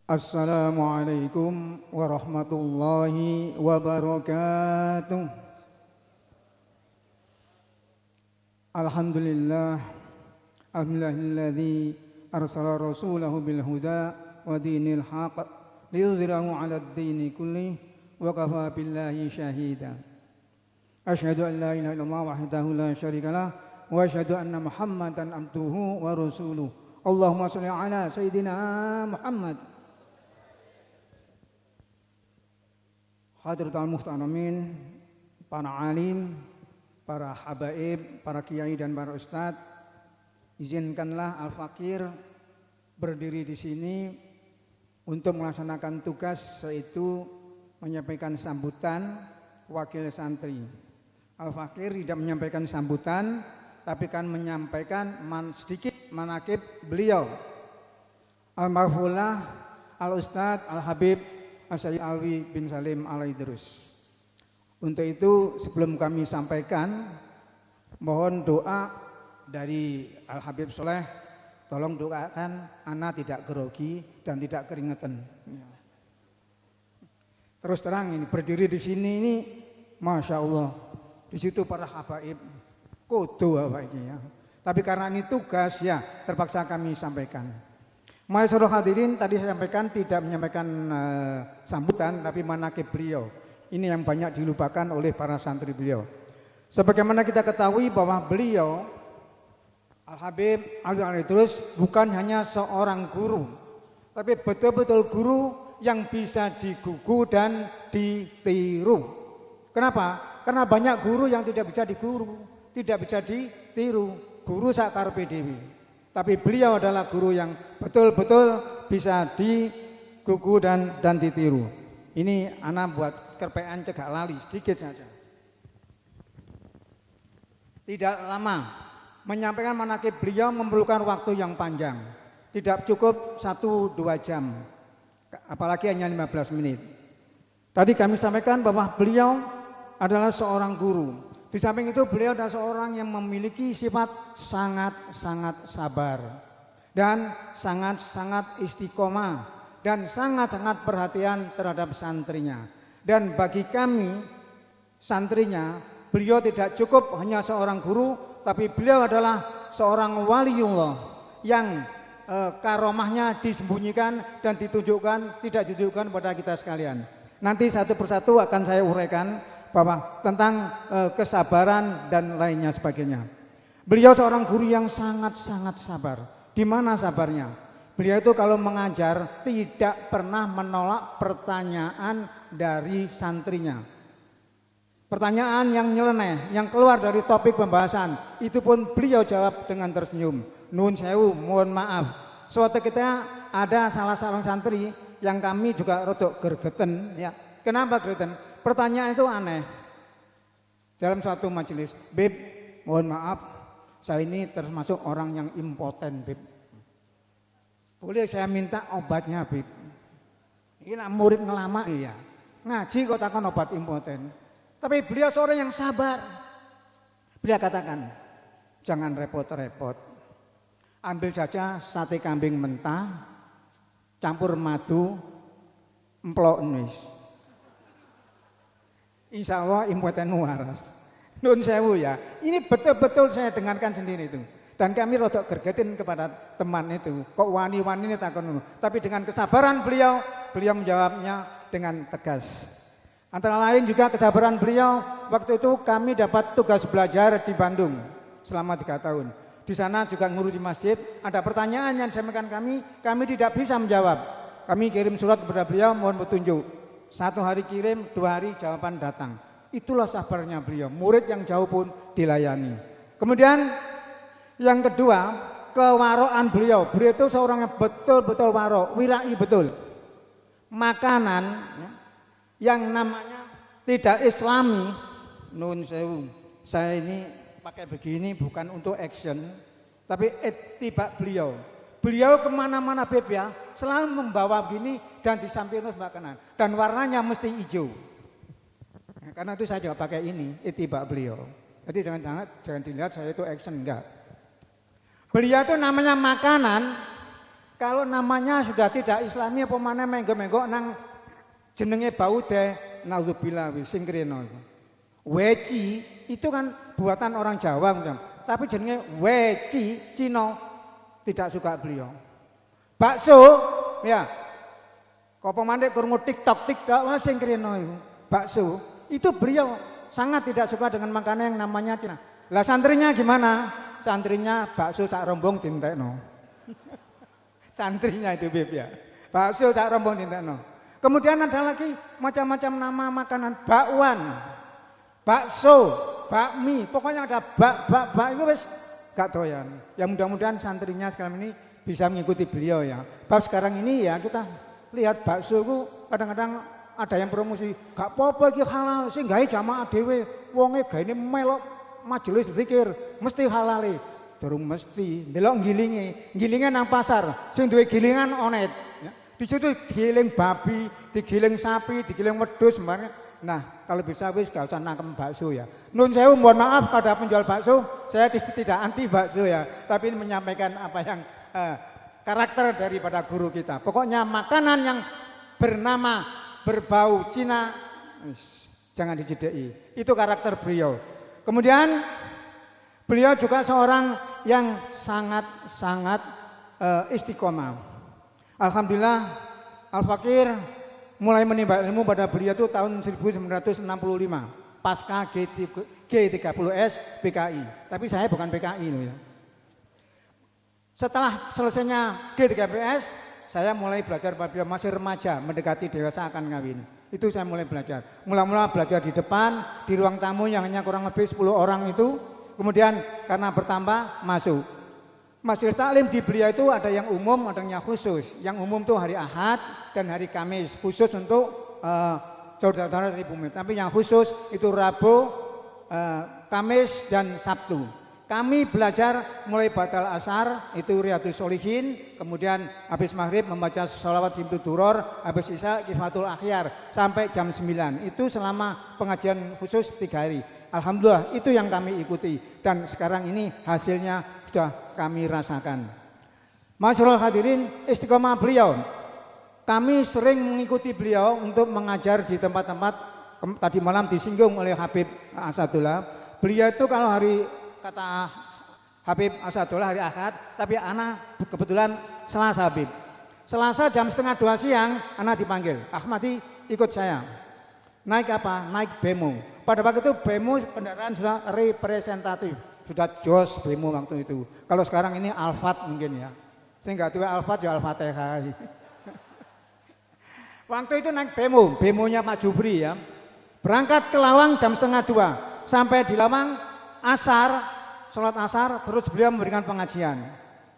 Assalamualaikum warahmatullahi wabarakatuh. Alhamdulillah, alhamdulillahilladzi arsala rasulahu bil huda wa dinil haq liyudhhirahu 'alad dini kullih wa kafa billahi syahida. Asyhadu an la ilaha illallah wahdahu la syarikalah wa asyhadu anna Muhammadan abduhu wa rasuluh. Allahumma shalli ala sayyidina Muhammad. Hadratul muhtaramin, para alim, para habaib, para kiai dan para ustadz, izinkanlah Al-Fakir berdiri di sini untuk melaksanakan tugas, yaitu menyampaikan sambutan wakil santri. Al-Fakir tidak menyampaikan sambutan, tapi kan menyampaikan sedikit manaqib beliau. Al-Marfulah, Al-Ustadz, Al-Habib As-Sayyid Alwi bin Salim Al-Idrus. Untuk itu sebelum kami sampaikan, mohon doa dari Al-Habib Soleh. Tolong doakan ana tidak grogi dan tidak keringetan. Terus terang ini berdiri di sini ini, masya Allah. Di situ para habaib kudu apa ini ya. Tapi karena ini tugas ya terpaksa kami sampaikan. Masyaallah hadirin, tadi saya sampaikan tidak menyampaikan sambutan tapi manaqib beliau. Ini yang banyak dilupakan oleh para santri beliau. Sebagaimana kita ketahui bahwa beliau Al-Habib Alwi Al-Idrus bukan hanya seorang guru, tapi betul-betul guru yang bisa digugu dan ditiru. Kenapa? Karena banyak guru yang tidak bisa diguru, tidak bisa ditiru. Guru sakar PDW. Tapi beliau adalah guru yang betul-betul bisa digugu dan ditiru. Ini anak buat kerpean cegak lali, sedikit saja. Tidak lama, menyampaikan manaqib beliau memerlukan waktu yang panjang. Tidak cukup 1-2 jam, apalagi hanya 15 menit. Tadi kami sampaikan bahwa beliau adalah seorang guru. Di samping itu beliau adalah seorang yang memiliki sifat sangat-sangat sabar dan sangat-sangat istiqomah dan sangat-sangat perhatian terhadap santrinya. Dan bagi kami santrinya, beliau tidak cukup hanya seorang guru, tapi beliau adalah seorang waliullah yang karomahnya disembunyikan dan ditunjukkan, tidak ditunjukkan pada kita sekalian. Nanti satu persatu akan saya uraikan bahwa tentang kesabaran dan lainnya sebagainya. Beliau seorang guru yang sangat-sangat sabar. Di mana sabarnya? Beliau itu kalau mengajar tidak pernah menolak pertanyaan dari santrinya. Pertanyaan yang nyeleneh, yang keluar dari topik pembahasan, itu pun beliau jawab dengan tersenyum. Nun sewu, mohon maaf. Suatu ketika ada salah seorang santri yang kami juga rodok gergeten ya. Kenapa gergeten? Pertanyaan itu aneh. Dalam suatu majelis, Bib, mohon maaf, saya ini termasuk orang yang impoten, Bib. Boleh saya minta obatnya, Bib? Ini murid ngelama, iya. Ngaji kok takkan obat impoten. Tapi beliau seorang yang sabar. Beliau katakan, jangan repot-repot. Ambil saja sate kambing mentah, campur madu, emplok nuis. Insya Allah impoten waras. Nun sewu ya. Ini betul-betul saya dengarkan sendiri itu. Dan kami rodok gergetin kepada teman itu. Kok wani-wani ini takon. Tapi dengan kesabaran beliau menjawabnya dengan tegas. Antara lain juga kesabaran beliau. Waktu itu kami dapat tugas belajar di Bandung selama 3 tahun. Di sana juga ngurusi masjid. Ada pertanyaan yang disampaikan kami tidak bisa menjawab. Kami kirim surat kepada beliau, mohon petunjuk. 1 hari kirim, 2 hari jawaban datang. Itulah sabarnya beliau. Murid yang jauh pun dilayani. Kemudian yang kedua, kewaroan beliau. Beliau itu seorang yang betul-betul waro, wirai betul. Makanan yang namanya tidak islami, nun sewu. Saya ini pakai begini bukan untuk action, tapi ittiba beliau. Beliau kemana-mana Beb ya, selalu membawa begini dan di samping terus makanan. Dan warnanya mesti hijau. Nah, karena itu saya juga pakai ini, ittiba beliau. Jadi jangan dilihat saya itu action, enggak. Beliau itu namanya makanan Kalau namanya sudah tidak Islami apa maneh menggo-menggo nang jenenge baude, naudzubillah sing krena iku. Weci itu kan buatan orang Jawa, tapi jenenge weci Cina tidak suka beliau. Bakso ya. Kok pemandek krungu TikTok wah sing krena iku. Bakso itu beliau sangat tidak suka dengan makanan yang namanya Cina. Lah santrinya gimana? Santrinya bakso sak rombong dintekno. Santrinya itu Beb ya. Bakso sak rombong dintekno. Kemudian ada lagi macam-macam nama makanan, bakwan, bakso, bakmi, pokoknya ada bak itu wis gak doyan. Ya mudah-mudahan santrinya sekarang ini bisa mengikuti beliau ya. Bab sekarang ini ya kita lihat bakso itu kadang-kadang ada yang promosi, gak apa-apa iki halal, sing gawe jamaah dhewe, wonge gaene melok majelis zikir, mesti halale. Durung mesti, ndelok gilinge nang pasar, sing duwe gilingan onet. Ya. Di situ digiling babi, digiling sapi, digiling wedhus sembarang. Nah, kalau bisa wis gak usah nangkem bakso ya. Nun sewu mohon maaf pada penjual bakso, saya tidak anti bakso ya, tapi ini menyampaikan apa yang karakter daripada guru kita. Pokoknya makanan yang bernama berbau Cina jangan dijedeki. Itu karakter beliau. Kemudian beliau juga seorang yang sangat istiqomah. Alhamdulillah Al-Fakir mulai menimba ilmu pada beliau itu tahun 1965 pasca G30S PKI. Tapi saya bukan PKI loh ya. Setelah selesainya G30S, saya mulai belajar pada beliau masih remaja, mendekati dewasa akan ngawin. Itu saya mulai belajar. Mula-mula belajar di depan, di ruang tamu yang hanya kurang lebih 10 orang itu. Kemudian karena bertambah masuk. Majelis taklim di beliau itu ada yang umum, ada yang khusus. Yang umum itu hari Ahad dan hari Kamis, khusus untuk saudara-saudara dari Bumi. Tapi yang khusus itu Rabu, Kamis dan Sabtu. Kami belajar mulai batal asar itu Riyadhus Sholihin, kemudian habis maghrib membaca sholawat Simtu Duror, habis isya Kifatul Akhyar sampai jam 9. Itu selama pengajian khusus 3 hari. Alhamdulillah itu yang kami ikuti dan sekarang ini hasilnya sudah kami rasakan. Masyarul hadirin, istiqomah beliau. Kami sering mengikuti beliau untuk mengajar di tempat-tempat tadi malam disinggung oleh Habib Asadullah. Beliau itu kalau hari kata Habib Asadullah hari Ahad, tapi anak kebetulan Selasa Habib. Selasa jam 1:30 siang anak dipanggil, Ahmadi ikut saya. Naik apa? Naik bemo. Pada waktu itu bemo kendaraan sudah representatif, sudah jos bemo waktu itu. Kalau sekarang ini Alphard mungkin ya. Saya nggak tahu Alphard ya Al-Fatihah. Waktu itu naik bemo, bemonya Pak Jubri ya. Berangkat ke Lawang jam 1:30, sampai di Lawang asar, sholat asar, terus beliau memberikan pengajian.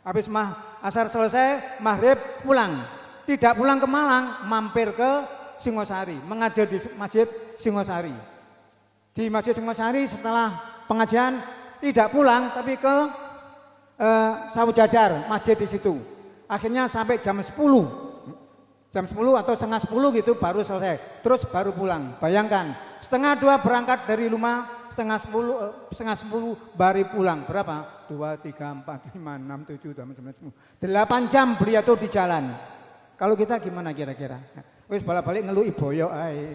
Habis asar selesai, maghrib pulang. Tidak pulang ke Malang, mampir ke Singosari, mengajar di Masjid Singosari. Di Masjid Singosari setelah pengajian tidak pulang, tapi ke Sawu Jajar, masjid di situ. Akhirnya sampai jam 10 atau setengah 10 gitu baru selesai. Terus baru pulang. Bayangkan, 1:30 berangkat dari rumah, setengah 10 baru pulang. Berapa? 2, 3, 4, 5, 6, 7, 8, 9, 10. 8 jam beliau tuh di jalan. Kalau kita gimana kira-kira? Wis balik-balik ngeluh iboyo ae.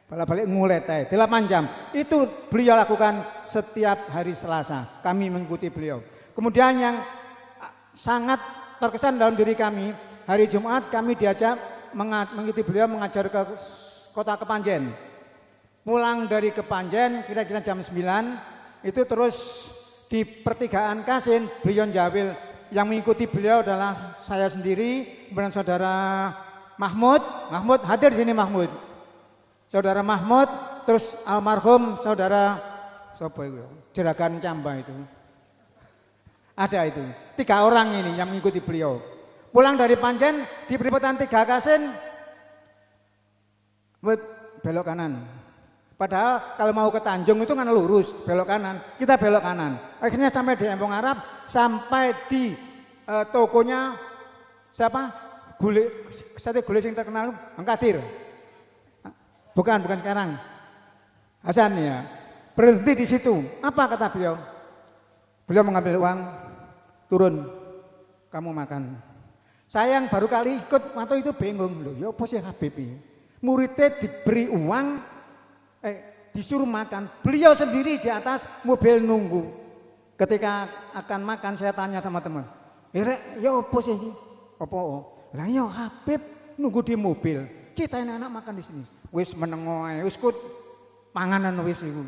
Balik-balik ngulet ae. 8 jam. Itu beliau lakukan setiap hari Selasa. Kami mengikuti beliau. Kemudian yang sangat terkesan dalam diri kami, hari Jumat kami diajak mengikuti beliau mengajar ke kota Kepanjen. Pulang dari Kepanjen kira-kira jam 9, itu terus di pertigaan Kasin, beliau Jawil. Yang mengikuti beliau adalah saya sendiri, kemudian saudara Mahmud hadir di sini Mahmud. Saudara Mahmud, terus almarhum saudara siapa itu? Jeragan Camba itu. Ada itu. 3 orang ini yang mengikuti beliau. Pulang dari Panjen di perempatan 3 Kasin, belok kanan. Padahal kalau mau ke Tanjung itu kan lurus, belok kanan. Kita belok kanan. Akhirnya sampai di Empong Arab, sampai di tokonya siapa? Sate gulai yang terkenal Mang Kadir. Bukan sekarang. Hasan ya. Berhenti di situ. Apa kata beliau? Beliau mengambil uang, turun, kamu makan. Saya yang baru kali ikut atau itu bingung loh, ya apa sih Habib ini? Muridnya diberi uang, disuruh makan, beliau sendiri di atas mobil nunggu. Ketika akan makan saya tanya sama teman, ya apa sih? Apa? Lah ya Habib nunggu di mobil, kita ini anak makan di sini. Wis menengo ae, wis kut panganan wis iku.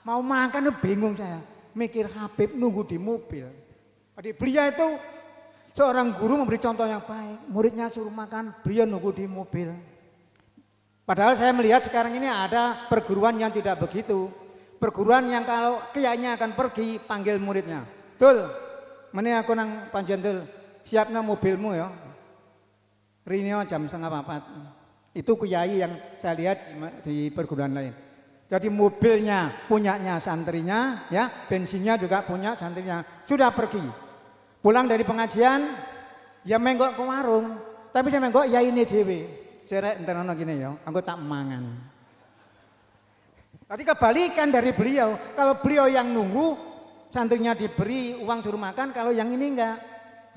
Mau makan bingung saya, mikir Habib nunggu di mobil. Jadi beliau itu seorang guru memberi contoh yang baik, muridnya suruh makan, beliau nunggu di mobil. Padahal saya melihat sekarang ini ada perguruan yang tidak begitu. Perguruan yang kalau kiainya akan pergi, panggil muridnya. Dul, meni aku nang panjenengan siapnya mobilmu ya. Rinio jam 3:30. Itu kiai yang saya lihat di perguruan lain. Jadi mobilnya punyanya santrinya, ya, bensinnya juga punya santrinya. Sudah pergi. Pulang dari pengajian, ya menggok ke warung. Tapi saya menggok ya ini dewe. Serek enterana gini ya, aku tak mangan. Berarti kebalikan dari beliau. Kalau beliau yang nunggu, santrinya diberi uang suruh makan. Kalau yang ini enggak.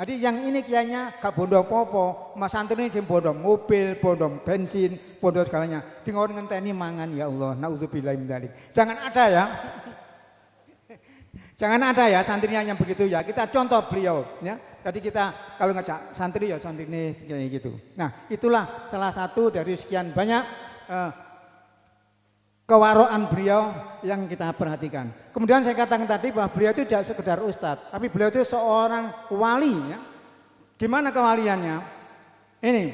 Jadi yang ini kiainya gak bondo apa-apa. Mas santrinya sing bondo mobil, bondo bensin, bondo segalanya. Tinggal ngenteni mangan ya Allah. Nauzubillahi min dzalik. Jangan ada ya. Jangan ada ya santrinya yang begitu ya. Kita contoh beliau ya. Jadi kita kalau ngajak santri ya santri ini kayak gitu. Nah, itulah salah satu dari sekian banyak kewaroan beliau yang kita perhatikan. Kemudian saya katakan tadi bahwa beliau itu tidak sekedar ustadz, tapi beliau itu seorang wali ya. Gimana kewaliannya? Ini.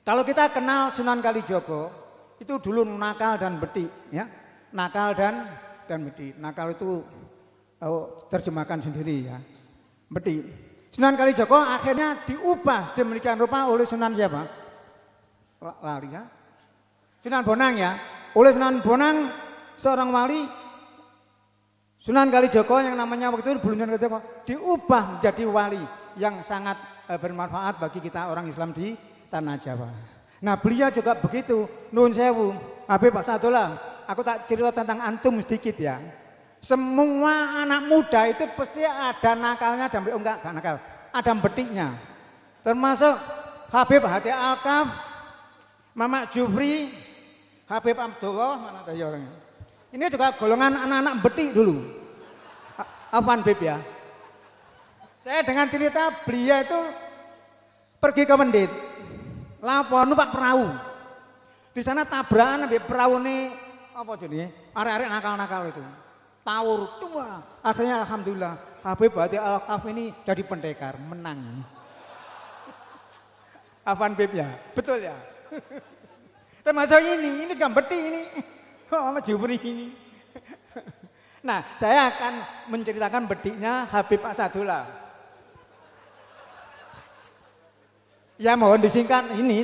Kalau kita kenal Sunan Kalijogo, itu dulu nakal dan betik ya. Nakal dan betik. Nakal itu terjemahkan sendiri ya. Betik. Sunan Kalijogo akhirnya diubah sedemikian rupa oleh Sunan siapa? Lari ya. Sunan Bonang ya. Oleh Sunan Bonang seorang wali Sunan Kalijogo yang namanya waktu itu belum Sunan Kalijogo diubah menjadi wali yang sangat bermanfaat bagi kita orang Islam di tanah Jawa. Nah, beliau juga begitu. Nuwun sewu. Habib Pak Sadullah, aku tak cerita tentang antum sedikit ya. Semua anak muda itu pasti ada nakalnya, enggak nakal, ada betiknya. Termasuk Habib Hati Alkaf, Mamak Jufri, Habib Abdullah, mana ada orangnya. Ini juga golongan anak-anak betik dulu. Apaan Bib ya? Saya dengan cerita beliau itu pergi ke Mendit, lapor numpak perahu. Di sana tabrakan ambil perahu ini apa jadi? Arek-arek nakal-nakal itu. Tawur tua. Akhirnya alhamdulillah Habib Hati Alkaf ini jadi pendekar, menang. Apaan Bib ya? Betul ya? Termasuk ini kan betik ini. Sama Jubri ini. Nah, saya akan menceritakan betiknya Habib Asadullah. Ya mohon disingkat ini,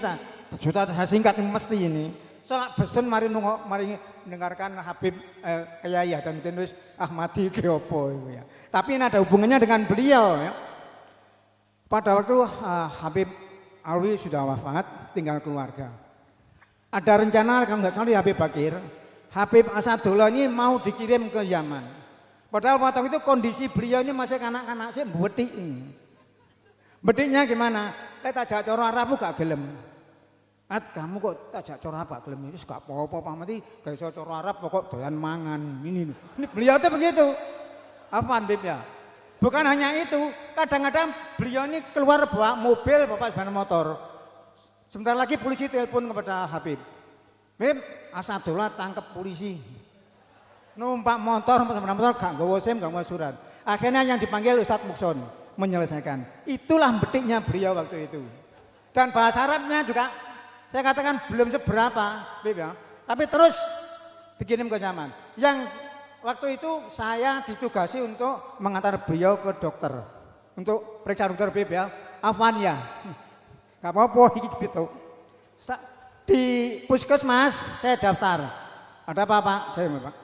sudah saya singkat mesti ini. Soalnya besen mari mendengarkan Habib Kyai Hasanuddin Ahmadi Geopo ya. Tapi ini ada hubungannya dengan beliau ya. Pada waktu Habib Alwi sudah wafat, tinggal keluarga. Ada rencana kalau nggak salah Habib Bakir, Habib Asadullah ini mau dikirim ke Yaman. Padahal waktu itu kondisi beliau ini masih kanak-kanak sih betik ini. Betiknya gimana? Tajak coro Arab gak gelem. Kamu kok tajak coro apa gelem itu gak apa-apa pamati gak iso coro Arab pokok doyan mangan ini beliau itu begitu. Apaan Bib ya? Bukan hanya itu, kadang-kadang beliau ini keluar bawa mobil, bawa sepeda motor. Sebentar lagi polisi telepon kepada Habib. Bib, Asadullah tangkap polisi. Numpak motor, sepeda motor gak nggawa SIM, gak nggawa surat. Akhirnya yang dipanggil Ustadz Mukson menyelesaikan. Itulah betiknya beliau waktu itu. Dan bahasa Arabnya juga saya katakan belum seberapa, Bib ya. Tapi terus dikirim ke Yaman. Yang waktu itu saya ditugasi untuk mengantar beliau ke dokter. Untuk periksa dokter Bib ya. Afwan ya. Gak apa-apa iki gitu. Di puskesmas saya daftar. Ada apa Pak? Saya Pak.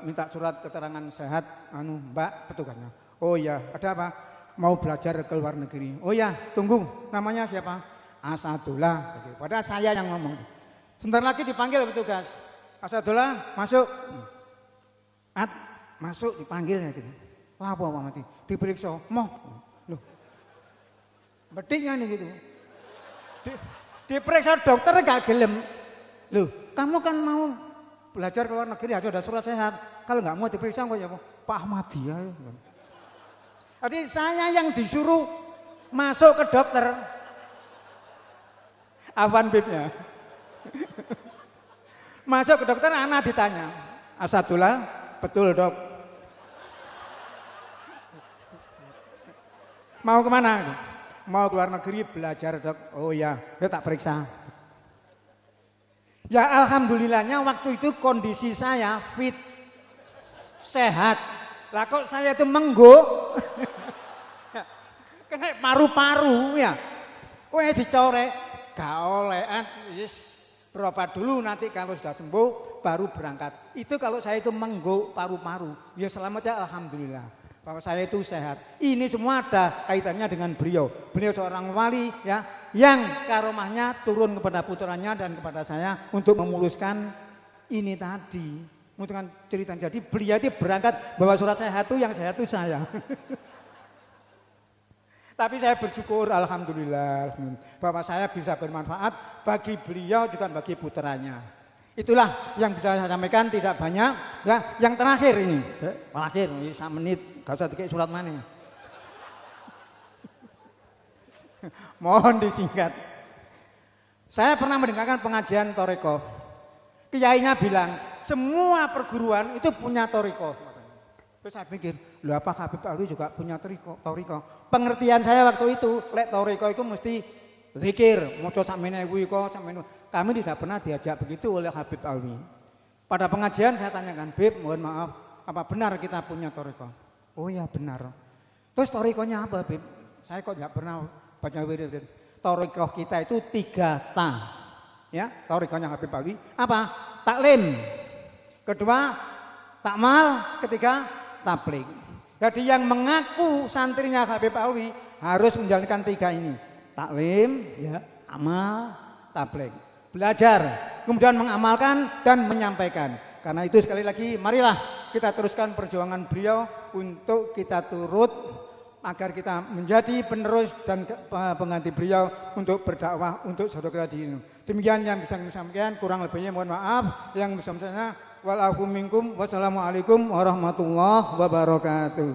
Minta surat keterangan sehat Mbak petugasnya. Oh iya, ada apa? Mau belajar ke luar negeri. Oh ya, tunggu. Namanya siapa? Asadullah. Padahal saya yang ngomong. Sebentar lagi dipanggil petugas. Asadullah masuk. Masuk dipanggil ya gitu. Lah apa mati? Diperiksa. Moh. Loh, Bediknya nih gitu. Diperiksa dokter gak gelem. Loh, kamu kan mau belajar ke luar negeri aja ada surat sehat. Kalau nggak mau diperiksa kok ya Pak Ahmadiyah. Jadi saya yang disuruh masuk ke dokter. Apaan bibnya? Masuk ke dokter, anak ditanya. Asadullah, betul dok. Mau kemana? Mau ke luar negeri belajar dok. Oh ya, ya tak periksa. Ya alhamdulillahnya waktu itu kondisi saya fit, sehat. Lah kok saya itu mengguk, kena paru-paru ya. Wes dicorek, gak oleh, yes. Berobat dulu nanti kalau sudah sembuh baru berangkat. Itu kalau saya itu mengguk paru-paru. Ya selamatnya alhamdulillah. Bahwa saya itu sehat. Ini semua ada kaitannya dengan beliau. Beliau seorang wali ya yang karomahnya turun kepada putranya dan kepada saya untuk memuluskan ini tadi. Untuk cerita jadi beliau itu berangkat bawa surat sehat itu yang sehat itu saya. Tapi saya bersyukur alhamdulillah bahwa saya bisa bermanfaat bagi beliau juga bagi putranya. Itulah yang bisa saya sampaikan, tidak banyak. Ya, yang terakhir ini, terakhir 1 menit, gak usah dikit surat mana. Mohon disingkat. Saya pernah mendengarkan pengajian Toriko. Kiainya bilang semua perguruan itu punya Toriko. Terus saya pikir, loh apa Habib Alwi juga punya Toriko? Pengertian saya waktu itu, lek Toriko itu mesti zikir, moco sakmene wiko, sakmene. Kami tidak pernah diajak begitu oleh Habib Alwi. Pada pengajian saya tanyakan, Bib, mohon maaf, apa benar kita punya Toriko? Oh ya benar. Terus Torikonya apa, Bib? Saya kok tidak pernah baca wirid. Toriko kita itu 3 ta. Ya, Torikonya Habib Alwi. Apa? Taklim. Kedua, takmal. Ketiga, tabligh. Jadi yang mengaku santrinya Habib Alwi harus menjalankan 3 ini. Taklim, ya, amal, tabligh. Belajar, kemudian mengamalkan dan menyampaikan. Karena itu sekali lagi marilah kita teruskan perjuangan beliau untuk kita turut agar kita menjadi penerus dan pengganti beliau untuk berdakwah untuk saudara di ini. Demikian yang bisa kami sampaikan, kurang lebihnya mohon maaf. Yang bisa saya walaupun minkum wassalamualaikum warahmatullahi wabarakatuh.